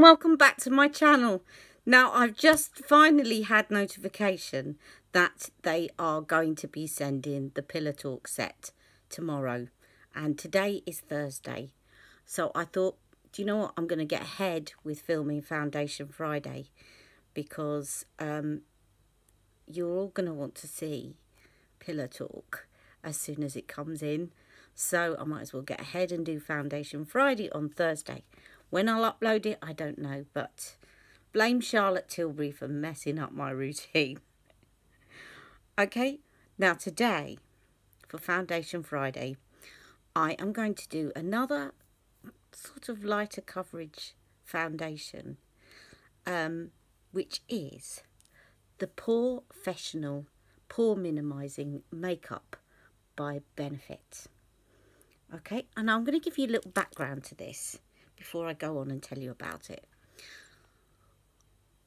and welcome back to my channel. Now, I've just finally had notification that they are going to be sending the Pillow Talk set tomorrow, and today is Thursday. So I thought, do you know what, I'm going to get ahead with filming Foundation Friday, because you're all going to want to see Pillow Talk as soon as it comes in. So I might as well get ahead and do Foundation Friday on Thursday. When I'll upload it, I don't know, but blame Charlotte Tilbury for messing up my routine. Okay, now today, for Foundation Friday, I am going to do another sort of lighter coverage foundation, which is the Porefessional Pore Minimising Makeup by Benefit. Okay, and I'm going to give you a little background to this before I go on and tell you about it.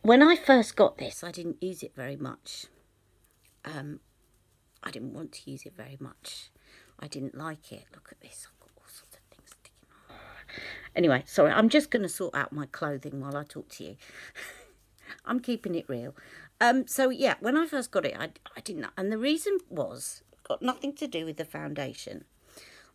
When I first got this, I didn't use it very much. I didn't want to use it very much. I didn't like it. Look at this. I've got all sorts of things sticking on. Anyway, sorry, I'm just going to sort out my clothing while I talk to you. I'm keeping it real. So yeah, when I first got it, I didn't, and the reason was, got nothing to do with the foundation,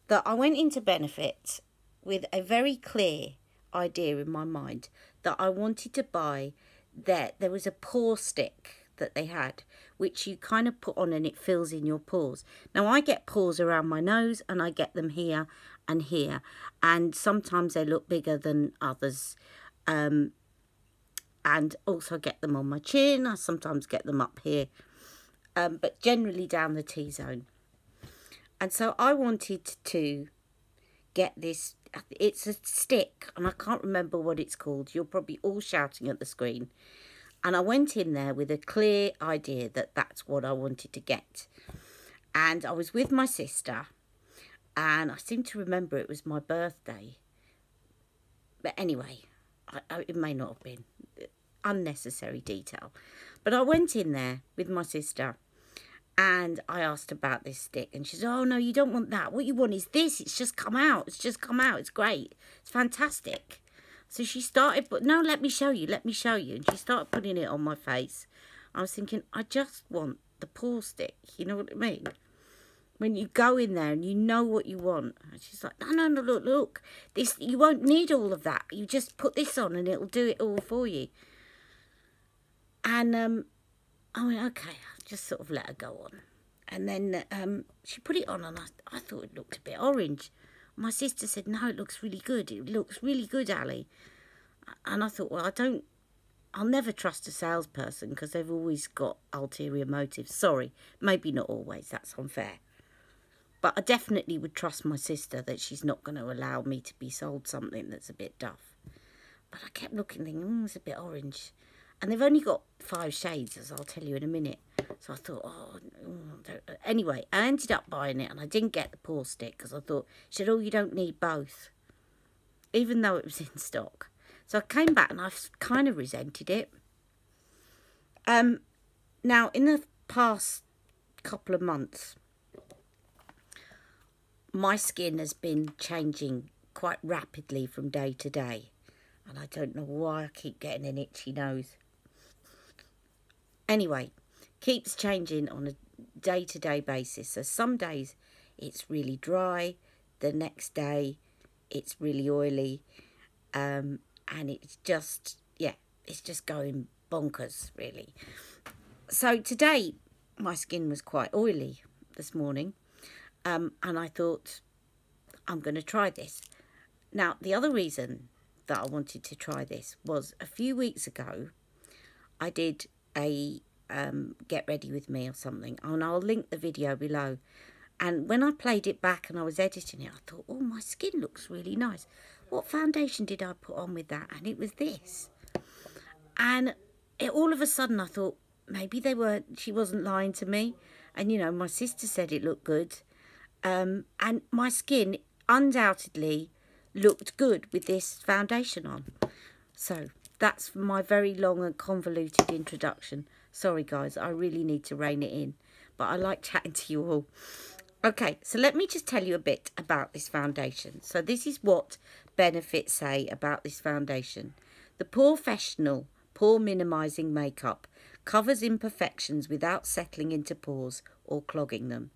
that I went into Benefit with a very clear idea in my mind that I wanted to buy there was a pore stick that they had, which you kind of put on and it fills in your pores. Now, I get pores around my nose, and I get them here and here, and sometimes they look bigger than others, and also get them on my chin. I sometimes get them up here, but generally down the T-zone. And so I wanted to get this. It's a stick, and I can't remember what it's called. You're probably all shouting at the screen. And I went in there with a clear idea that that's what I wanted to get. And I was with my sister, and I seem to remember it was my birthday. But anyway, it may not have been. Unnecessary detail. But I went in there with my sister, and I asked about this stick, and she said, oh, no, you don't want that. What you want is this. It's just come out. It's just come out. It's great. It's fantastic. So she started, but no, let me show you. Let me show you. And she started putting it on my face. I was thinking, I just want the pore stick. You know what I mean? When you go in there and you know what you want. And she's like, no, look. This, you won't need all of that. You just put this on and it'll do it all for you. And I went, okay, I'll just sort of let her go on. And then she put it on, and I thought it looked a bit orange. My sister said, no, it looks really good. It looks really good, Ali. And I thought, well, I'll never trust a salesperson, because they've always got ulterior motives. Sorry, maybe not always, that's unfair. But I definitely would trust my sister that she's not going to allow me to be sold something that's a bit duff. But I kept looking, thinking, it's a bit orange. And they've only got 5 shades, as I'll tell you in a minute. So I thought, anyway, I ended up buying it, and I didn't get the pore stick, because I thought, she said, oh, you don't need both, even though it was in stock. So I came back, and I've kind of resented it. Now, in the past couple of months, my skin has been changing quite rapidly from day to day. And I don't know why I keep getting an itchy nose. Anyway, keeps changing on a day-to-day basis. So some days it's really dry. The next day it's really oily. And it's just, yeah, it's just going bonkers, really. So today my skin was quite oily this morning. And I thought, I'm going to try this. Now, the other reason that I wanted to try this was a few weeks ago I did a get ready with me or something, and I'll link the video below. And when I played it back and I was editing it, I thought, oh, my skin looks really nice. What foundation did I put on with that? And it was this. And all of a sudden I thought, maybe she wasn't lying to me. And, you know, my sister said it looked good. And my skin undoubtedly looked good with this foundation on. So that's my very long and convoluted introduction. Sorry guys, I really need to rein it in, but I like chatting to you all. Okay, so let me just tell you a bit about this foundation. So this is what Benefit say about this foundation. The Porefessional pore minimising makeup covers imperfections without settling into pores or clogging them.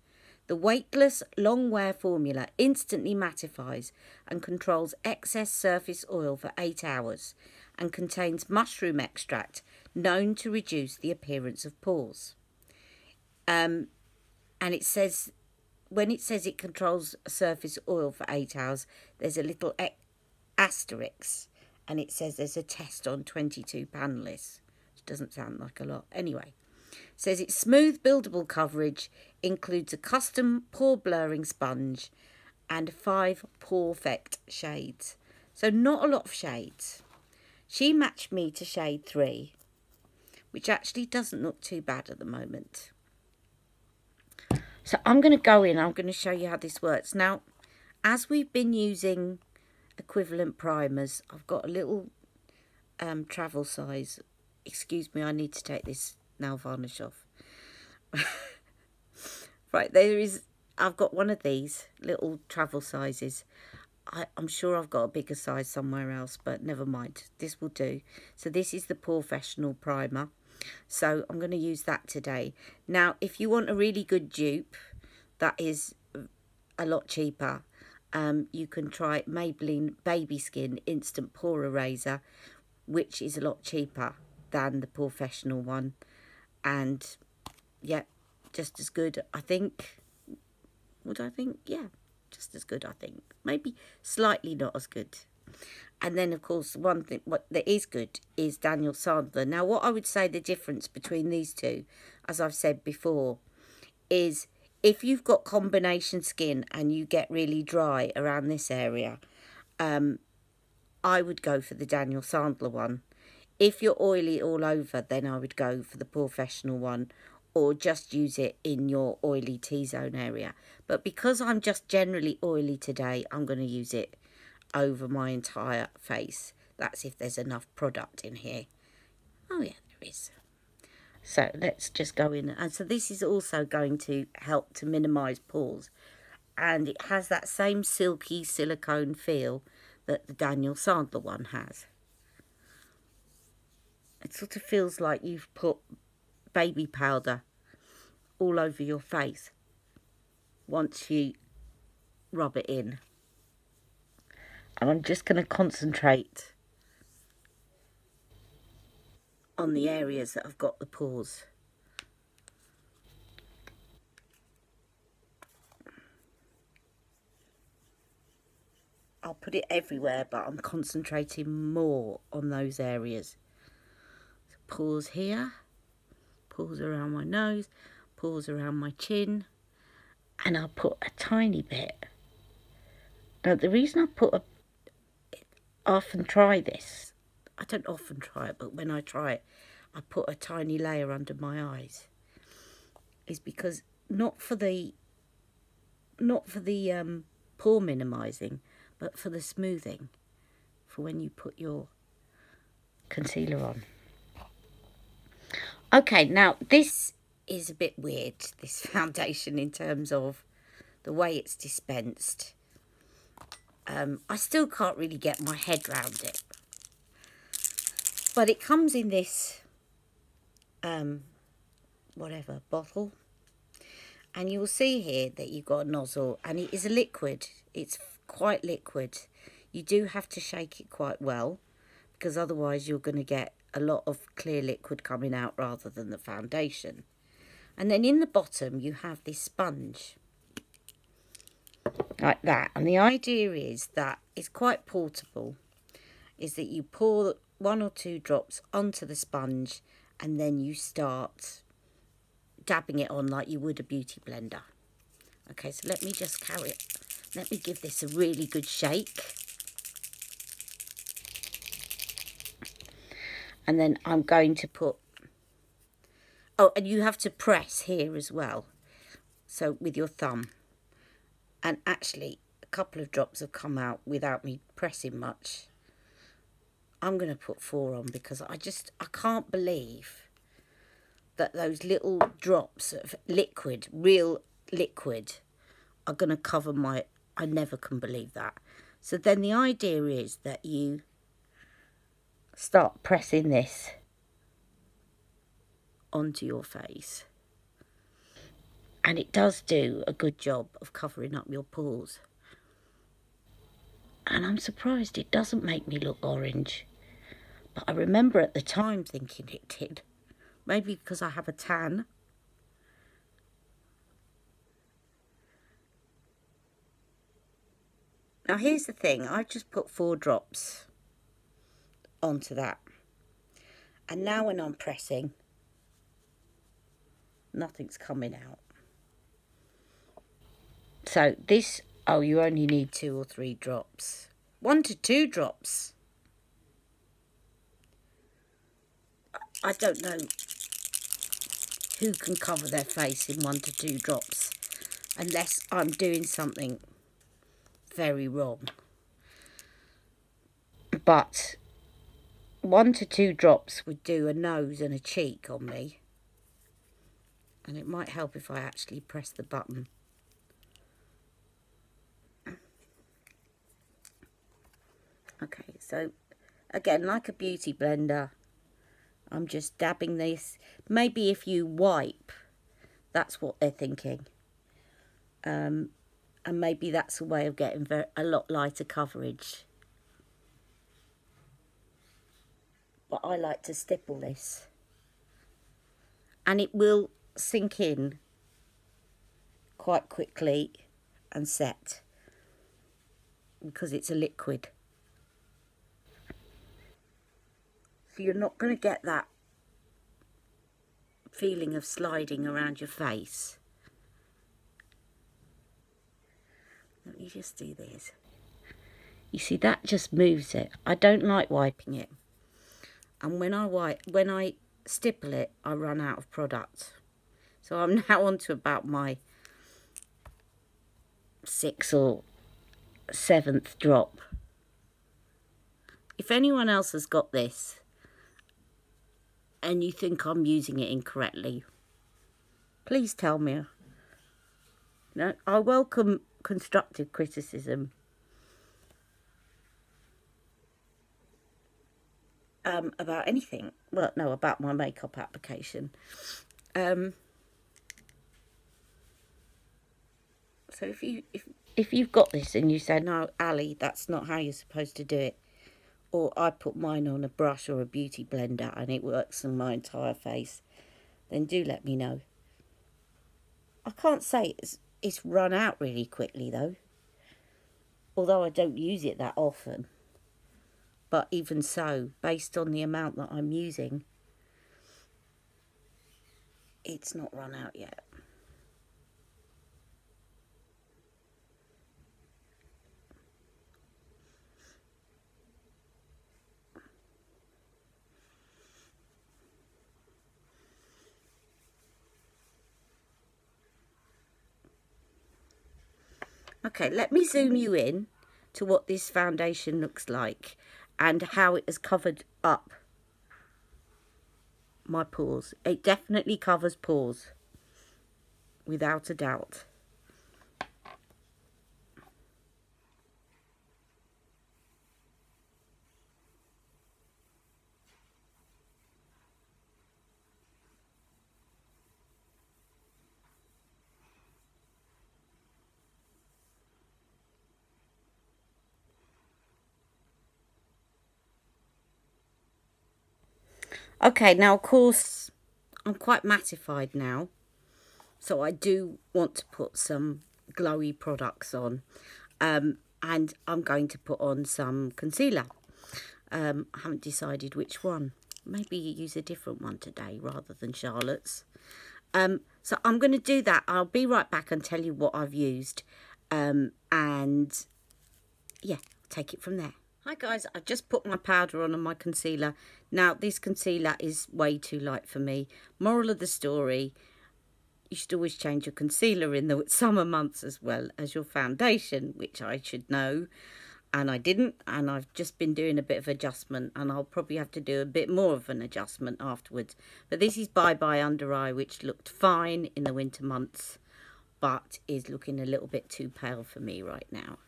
The weightless, long-wear formula instantly mattifies and controls excess surface oil for 8 hours and contains mushroom extract known to reduce the appearance of pores. And it says, when it says it controls surface oil for 8 hours, there's a little asterisk, and it says there's a test on 22 panellists, which doesn't sound like a lot. Anyway, it says its smooth buildable coverage includes a custom pore blurring sponge and 5 Porefect shades. So not a lot of shades. She matched me to shade 3, which actually doesn't look too bad at the moment. So I'm going to go in, I'm going to show you how this works. Now, as we've been using equivalent primers, I've got a little travel size. Excuse me, I need to take this nail varnish off. Right, I've got one of these little travel sizes. I'm sure I've got a bigger size somewhere else, but never mind. This will do. So this is the Porefessional primer. So I'm going to use that today. Now, if you want a really good dupe that is a lot cheaper, you can try Maybelline Baby Skin Instant Pore Eraser, which is a lot cheaper than the Porefessional one. And, yeah, just as good, I think. Would I think? Yeah, just as good, I think. Maybe slightly not as good. And then, of course, one thing that is good is Daniel Sandler. Now, what I would say the difference between these two, as I've said before, is if you've got combination skin and you get really dry around this area, I would go for the Daniel Sandler one. If you're oily all over, then I would go for the Porefessional one, or just use it in your oily T-zone area. But because I'm just generally oily today, I'm going to use it over my entire face. That's if there's enough product in here. Oh yeah, there is. So let's just go in. And so this is also going to help to minimise pores. And it has that same silky silicone feel that the Daniel Sandler one has. It sort of feels like you've put baby powder all over your face once you rub it in. And I'm just going to concentrate on the areas that have got the pores. I'll put it everywhere, but I'm concentrating more on those areas. So pores here, pores around my nose, pores around my chin, and I'll put a tiny bit. Now, the reason I often try this, I don't often try it, but when I try it, I put a tiny layer under my eyes, is because not for the pore minimising, but for the smoothing, for when you put your concealer on. Okay, now this is a bit weird, this foundation, in terms of the way it's dispensed. I still can't really get my head round it. But it comes in this, whatever, bottle. And you will see here that you've got a nozzle, and it is a liquid. It's quite liquid. You do have to shake it quite well, because otherwise you're going to get a lot of clear liquid coming out rather than the foundation. And then in the bottom you have this sponge, like that. And the idea is that it's quite portable, is that you pour 1 or 2 drops onto the sponge, and then you start dabbing it on like you would a beauty blender. Okay, so let me just carry it. Let me give this a really good shake. And then I'm going to put... Oh, and you have to press here as well. So with your thumb. And actually, a couple of drops have come out without me pressing much. I'm going to put 4 on because I can't believe that those little drops of liquid, real liquid, are going to cover my... I never can believe that. So then the idea is that you start pressing this onto your face. And it does do a good job of covering up your pores. And I'm surprised it doesn't make me look orange. But I remember at the time thinking it did. Maybe because I have a tan. Now here's the thing, I've just put 4 drops onto that. And now when I'm pressing, nothing's coming out. So this, oh, you only need 2 or 3 drops. 1 to 2 drops. I don't know who can cover their face in 1 to 2 drops, unless I'm doing something very wrong. But 1 to 2 drops would do a nose and a cheek on me. And it might help if I actually press the button. Okay, so again, like a beauty blender, I'm just dabbing this. Maybe if you wipe, that's what they're thinking. And maybe that's a way of getting a lot lighter coverage. But I like to stipple this. And it will sink in quite quickly and set, because it's a liquid. So you're not going to get that feeling of sliding around your face. Let me just do this. You see, that just moves it. I don't like wiping it. And when I stipple it, I run out of product. So I'm now on to about my 6th or 7th drop. If anyone else has got this and you think I'm using it incorrectly, please tell me. No, I welcome constructive criticism. About anything. Well, no, about my makeup application. So if you've got this and you say, no, Ali, that's not how you're supposed to do it, or I put mine on a brush or a beauty blender and it works on my entire face, then do let me know. I can't say it's run out really quickly though, although I don't use it that often. But even so, based on the amount that I'm using, it's not run out yet. Okay, let me zoom you in to what this foundation looks like and how it has covered up my pores. It definitely covers pores, without a doubt. Okay, now of course I'm quite mattified now, so I do want to put some glowy products on, and I'm going to put on some concealer. I haven't decided which one. Maybe use a different one today rather than Charlotte's. So I'm going to do that. I'll be right back and tell you what I've used, and yeah, take it from there. Hi guys, I've just put my powder on and my concealer. Now this concealer is way too light for me. Moral of the story, you should always change your concealer in the summer months as well as your foundation, which I should know, and I didn't, and I've just been doing a bit of adjustment, and I'll probably have to do a bit more of an adjustment afterwards. But this is Bye Bye Under Eye, which looked fine in the winter months, but is looking a little bit too pale for me right now.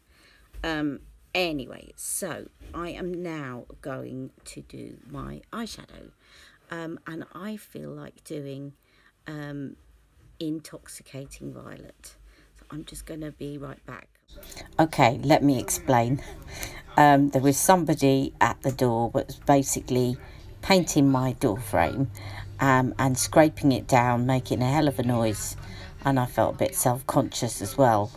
Anyway, so I am now going to do my eyeshadow, and I feel like doing Intoxicating Violet. So I'm just going to be right back. Okay, let me explain. There was somebody at the door that was basically painting my door frame and scraping it down, making a hell of a noise, and I felt a bit self-conscious as well,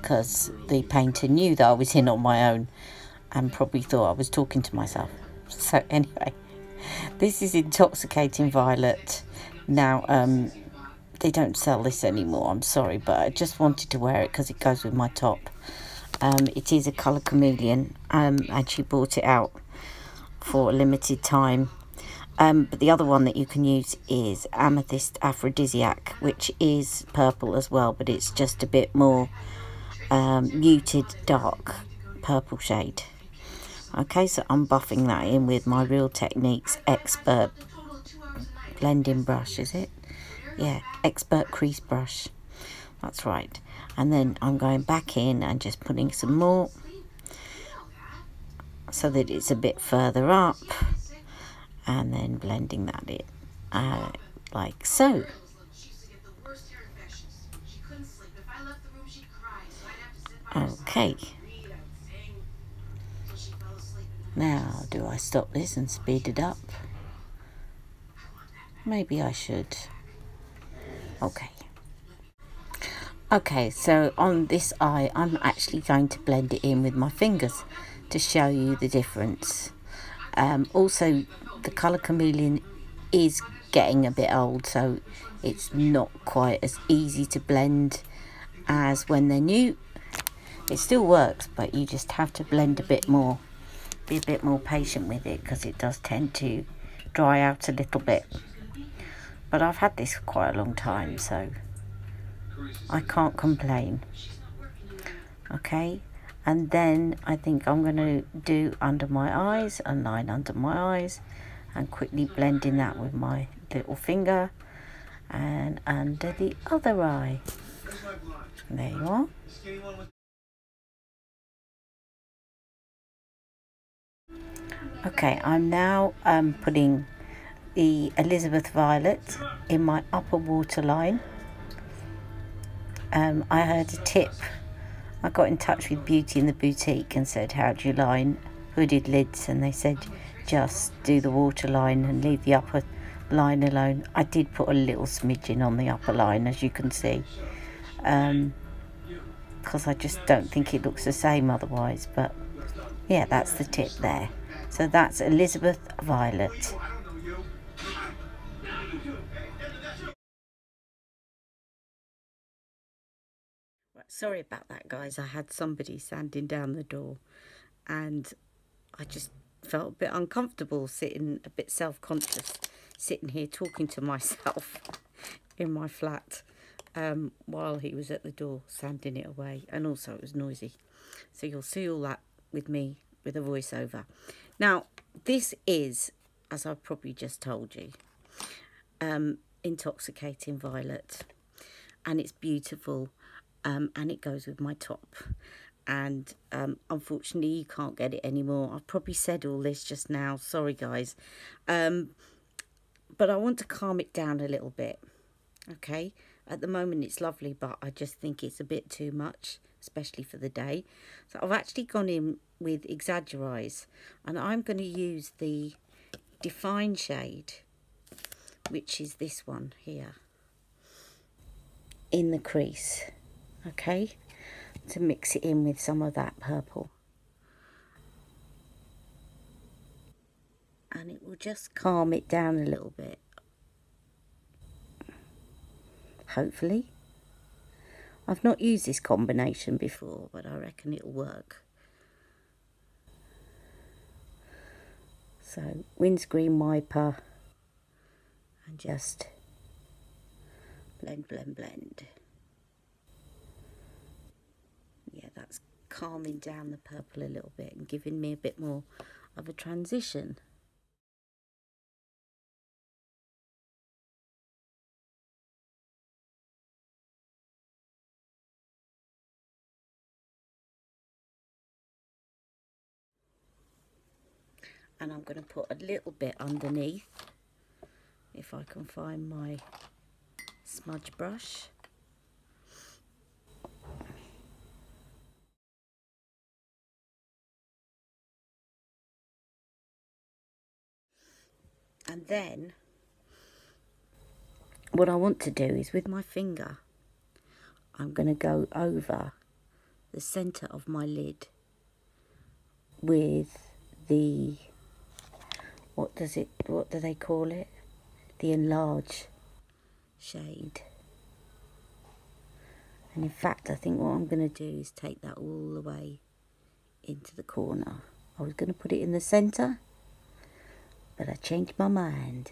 because the painter knew that I was in on my own and probably thought I was talking to myself. So anyway, this is Intoxicating Violet. Now, they don't sell this anymore, I'm sorry, but I just wanted to wear it because it goes with my top. It is a colour chameleon, and she bought it out for a limited time. But the other one that you can use is Amethyst Aphrodisiac, which is purple as well, but it's just a bit more muted, dark purple shade. Okay, so I'm buffing that in with my Real Techniques Expert blending brush, is it? Yeah, Expert crease brush. That's right. And then I'm going back in and just putting some more so that it's a bit further up, and then blending that in like so. Okay. Now, do I stop this and speed it up? Maybe I should. Okay. Okay, so on this eye, I'm actually going to blend it in with my fingers to show you the difference. Also, the colour chameleon is getting a bit old, so it's not quite as easy to blend as when they're new. It still works, but you just have to blend a bit more, be a bit more patient with it, because it does tend to dry out a little bit. But I've had this for quite a long time, so I can't complain. Okay, and then I think I'm going to do under my eyes, a line under my eyes, and quickly blending that with my little finger, and under the other eye. There you are. Okay, I'm now putting the Elizabeth Violet in my upper waterline. I heard a tip. I got in touch with Beauty in the Boutique and said, how do you line hooded lids? And they said, just do the waterline and leave the upper line alone. I did put a little smidgen on the upper line, as you can see, because I just don't think it looks the same otherwise. But yeah, that's the tip there. So that's Elizabeth Violet. Sorry about that, guys. I had somebody standing down the door, and I just felt a bit uncomfortable, sitting a bit self-conscious, sitting here talking to myself in my flat while he was at the door sanding it away, and also it was noisy. So you'll see all that with me with a voiceover. Now, this is, as I've probably just told you, Intoxicating Violet, and it's beautiful, and it goes with my top. And unfortunately you can't get it anymore. I've probably said all this just now, sorry guys, but I want to calm it down a little bit. Okay, at the moment it's lovely, but I just think it's a bit too much, especially for the day. So I've actually gone in with Exaggerize, and I'm going to use the Define shade, which is this one here, in the crease. Okay, to mix it in with some of that purple, and it will just calm it down a little bit, hopefully. I've not used this combination before, but I reckon it'll work. So windscreen wiper, and just blend, blend, blend. Yeah, that's calming down the purple a little bit and giving me a bit more of a transition. And I'm going to put a little bit underneath, if I can find my smudge brush. And then what I want to do is with my finger, I'm going to go over the centre of my lid with the, what do they call it? The enlarge shade. And in fact, I think what I'm going to do is take that all the way into the corner. I was going to put it in the centre, but I changed my mind.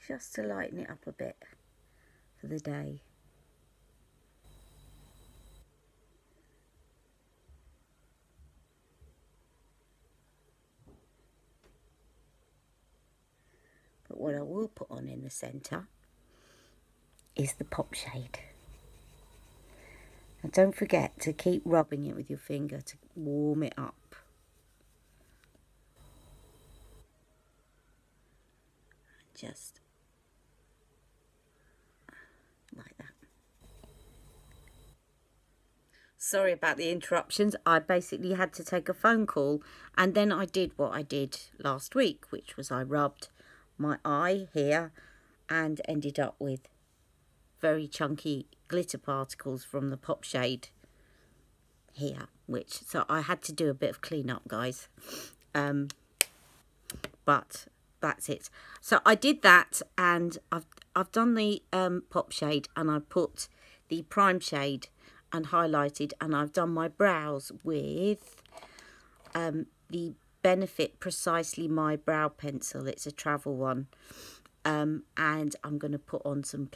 Just to lighten it up a bit for the day. But what I will put on in the centre is the pop shade. And don't forget to keep rubbing it with your finger to warm it up. Just like that. Sorry about the interruptions. I basically had to take a phone call, and then I did what I did last week, which was I rubbed my eye here and ended up with very chunky glitter particles from the pop shade here, so I had to do a bit of cleanup, guys. But that's it. So I did that, and I've done the pop shade, and I put the prime shade and highlighted, and I've done my brows with the Benefit Precisely My Brow Pencil. It's a travel one. And I'm going to put on some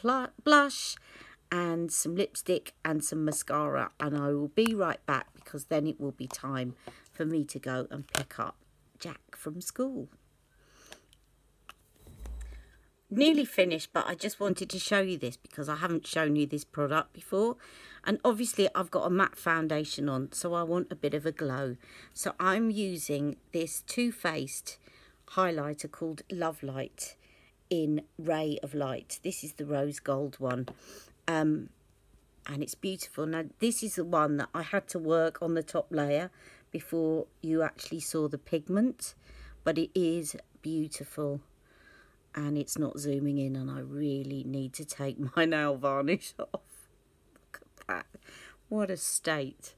blush and some lipstick and some mascara, and I will be right back, because then it will be time for me to go and pick up Jack from school. Nearly finished, but I just wanted to show you this because I haven't shown you this product before. And obviously I've got a matte foundation on, so I want a bit of a glow. So I'm using this Too Faced highlighter called Love Light in Ray of Light. This is the rose gold one, and it's beautiful. Now this is the one that I had to work on the top layer before you actually saw the pigment, but it is beautiful. And it's not zooming in, and I really need to take my nail varnish off. Look at that. What a state.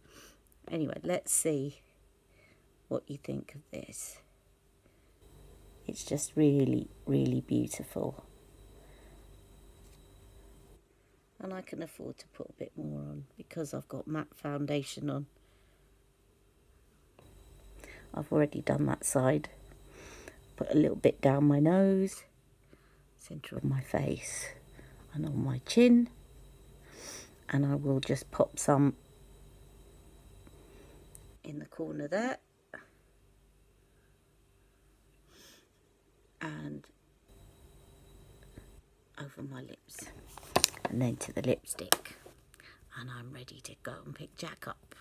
Anyway, let's see what you think of this. It's just really, really beautiful. And I can afford to put a bit more on because I've got matte foundation on. I've already done that side. Put a little bit down my nose, centre of my face, and on my chin, and I will just pop some in the corner there, and over my lips, and then to the lipstick, and I'm ready to go and pick Jack up.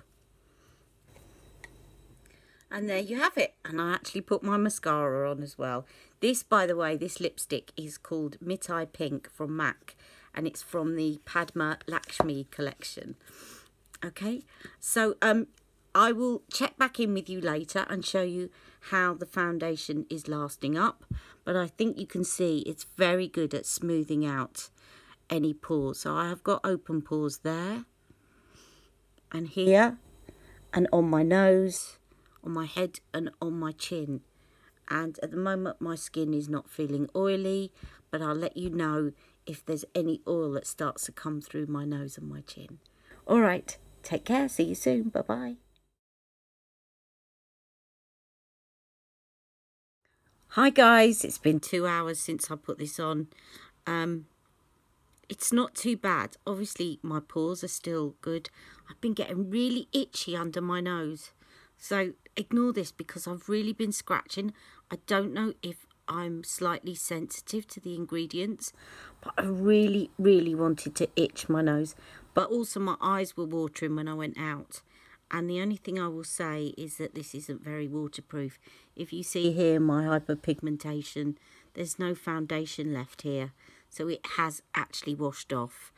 And there you have it. And I actually put my mascara on as well. This, by the way, this lipstick is called Mittai Pink from MAC. And it's from the Padma Lakshmi collection. Okay, so I will check back in with you later and show you how the foundation is lasting up. But I think you can see it's very good at smoothing out any pores. So I have got open pores there, and here, and on my nose, on my head, and on my chin. And at the moment my skin is not feeling oily, but I'll let you know if there's any oil that starts to come through my nose and my chin. All right, take care, see you soon, bye bye. Hi guys, it's been 2 hours since I put this on. It's not too bad. Obviously my pores are still good. I've been getting really itchy under my nose, so ignore this because I've really been scratching. I don't know if I'm slightly sensitive to the ingredients, but I really, really wanted to itch my nose. But also my eyes were watering when I went out. And the only thing I will say is that this isn't very waterproof. If you see here my hyperpigmentation, there's no foundation left here. So it has actually washed off.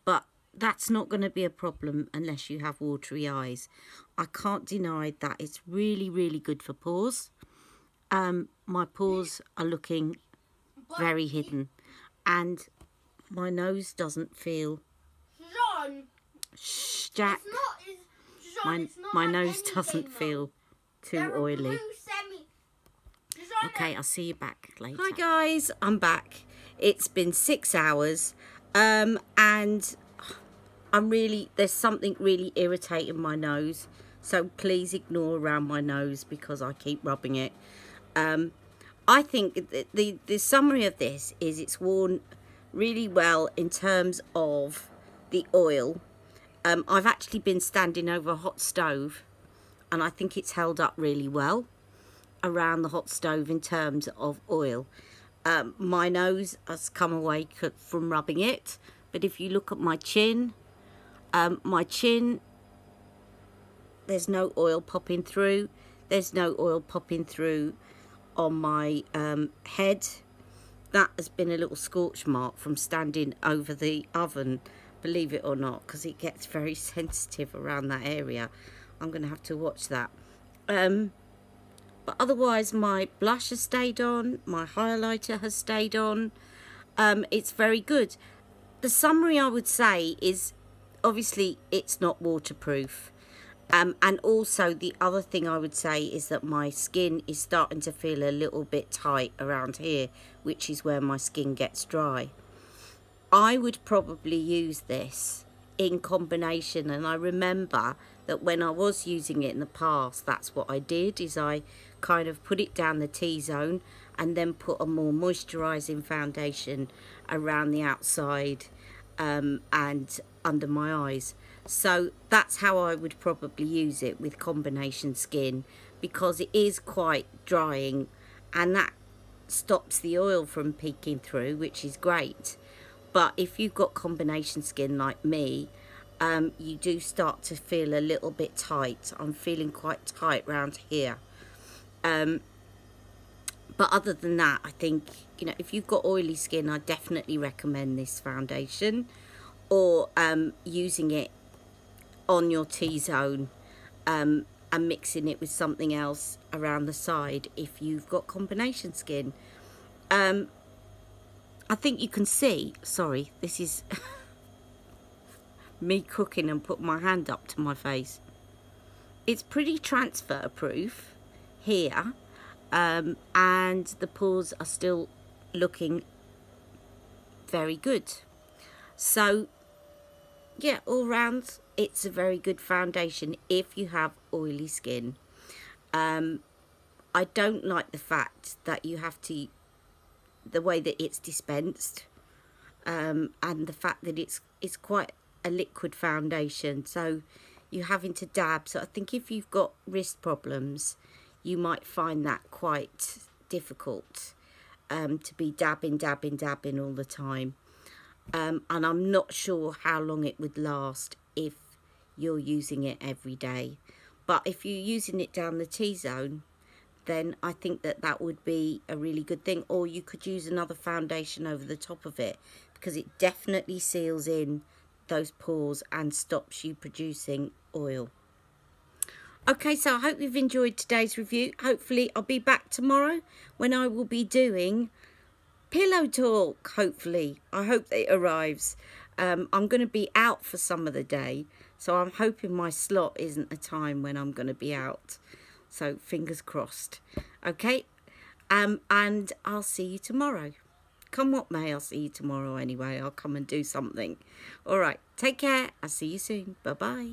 But that's not going to be a problem unless you have watery eyes. I can't deny that it's really, really good for pores. My pores are looking very hidden. And my nose doesn't feel... Shh, Jack. My nose doesn't feel too oily. Okay, I'll see you back later. Hi guys, I'm back. It's been 6 hours, and there's something really irritating my nose, so please ignore around my nose because I keep rubbing it. I think the summary of this is it's worn really well in terms of the oil. I've actually been standing over a hot stove, and I think it's held up really well around the hot stove in terms of oil. My nose has come away from rubbing it, but if you look at my chin, there's no oil popping through. There's no oil popping through on my head. That has been a little scorch mark from standing over the oven, believe it or not, because it gets very sensitive around that area. I'm going to have to watch that. But otherwise, my blush has stayed on, my highlighter has stayed on. It's very good. The summary I would say is, obviously, it's not waterproof. And also, the other thing I would say is that my skin is starting to feel a little bit tight around here, which is where my skin gets dry. I would probably use this in combination, and I remember that when I was using it in the past, that's what I did, is I kind of put it down the T-zone and then put a more moisturising foundation around the outside and under my eyes. So that's how I would probably use it with combination skin, because it is quite drying and that stops the oil from peeking through, which is great. But if you've got combination skin like me, you do start to feel a little bit tight. I'm feeling quite tight round here. But other than that, I think, you know, if you've got oily skin, I definitely recommend this foundation, or using it on your T-zone and mixing it with something else around the side if you've got combination skin. I think you can see, sorry, this is me cooking and put my hand up to my face. It's pretty transfer proof here, and the pores are still looking very good. So yeah, all round it's a very good foundation if you have oily skin. I don't like the fact that you have to, the way that it's dispensed, and the fact that it's quite a liquid foundation, so you're having to dab. So I think if you've got wrist problems, you might find that quite difficult, to be dabbing all the time. And I'm not sure how long it would last if you're using it every day. But if you're using it down the T-zone, then I think that would be a really good thing. Or you could use another foundation over the top of it, because it definitely seals in those pores and stops you producing oil. Okay, so I hope you've enjoyed today's review. Hopefully I'll be back tomorrow when I will be doing pillow talk. Hopefully, I hope it arrives. I'm going to be out for some of the day, so I'm hoping my slot isn't a time when I'm going to be out. So fingers crossed. Okay, and I'll see you tomorrow. Come what may, I'll see you tomorrow anyway. I'll come and do something. All right, take care. I'll see you soon. Bye-bye.